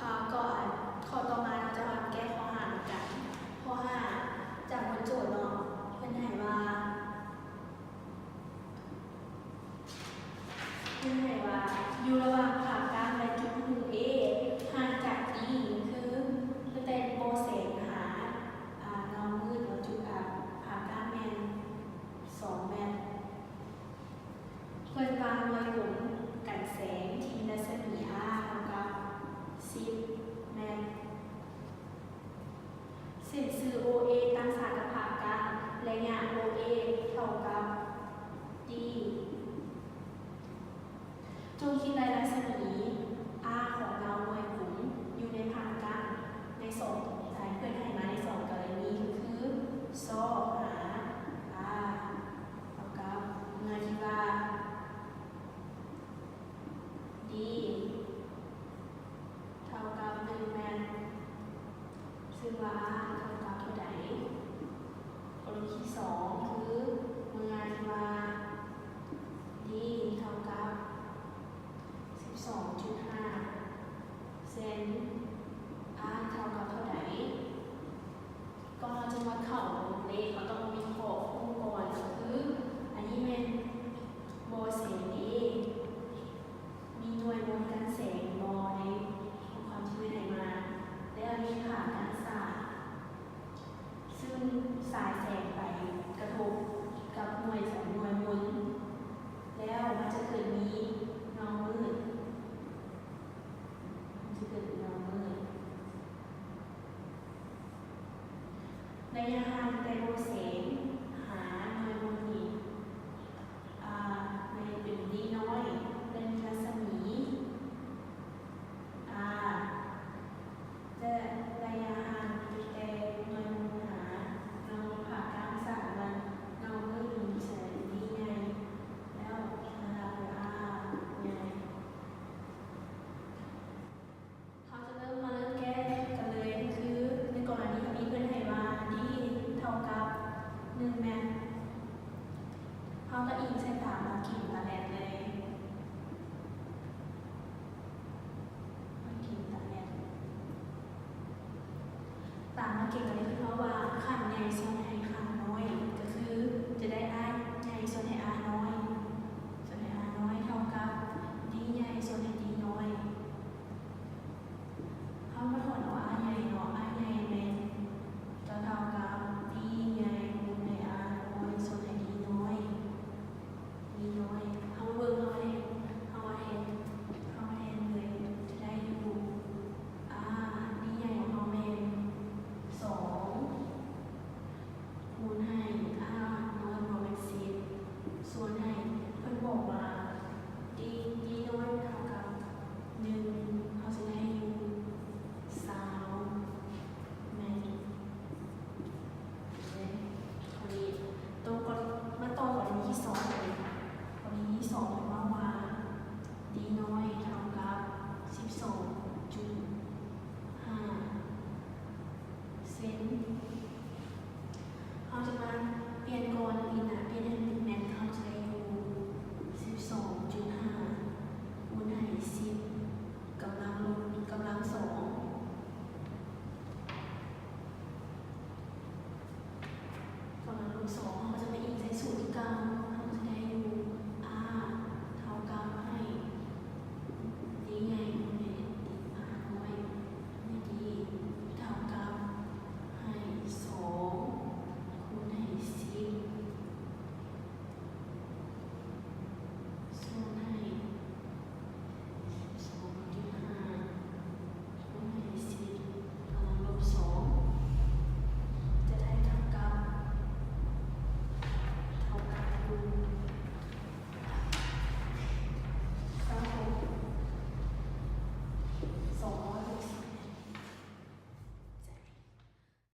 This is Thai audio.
ก่อนข้อต่อมาเราจะมาแก้ข้อหากันข้อหาจากบทโจทย์เนาะเพื่อนให้ว่าอยู่ระหว่างผ่ากลางและจุดหมู่ A ห่างจาก D คือเป็นโปรเซสหาเงามืดแล้วจุดผ่ากลางแมน2แมนเพื่อนวางหน่วยหมุนกันแสงที่รัศมี R เท่ากับ10แมนเส้นสื่อ OA ตั้งฉากกับผ่ากลางระยะ OA เท่ากับ Dจงคิดรัศมี R ของเราหน่วยหมุนอยู่ในผ่ากลางใน2สายเพื่อนให้มาใน2กรณีคือซอหา R เท่ากับเมื่อที่ว่า D เท่ากับ1แมนซึ่งว่า R เท่ากับเท่าใดกรณีที่2คือเมื่อที่ว่า D เท่ากับ12.5 เซน R เท่ากับเท่าไหร่ก็เราจะมาเข้าเลขเราต้องมีข้อคู่ก่อนก็คืออันนี้เป็นโบเซน A มีหน่วยมวลกันแสงบอในความที่ไม่ไหนมาแล้วมีผ่านกันศาสตร์ซึ่งสายแสงไปกระทบกับหน่วยหมุนแล้วมันจะเกิดมีเงามืดระยะห่างแต่โบเซนหาหน่วยหมุนนี้ในเป็นดีน้อยเป็นรัศมี จะระยะห่างแต่หน่วยหมุนหาเงาผ่ากลางสามวันเงามืดหนึ่งแสนดีไงแล้วไงเขาจะเริ่มแก้กันเลยคือในกรณีนี้เพื่อนให้ว่าดีเท่ากับ1แมนเขาก็อิงเส้นตามมาขีดตาแดงเลยตามมาเก่งกันเลยคือเพราะว่าขั้นในช่องแถ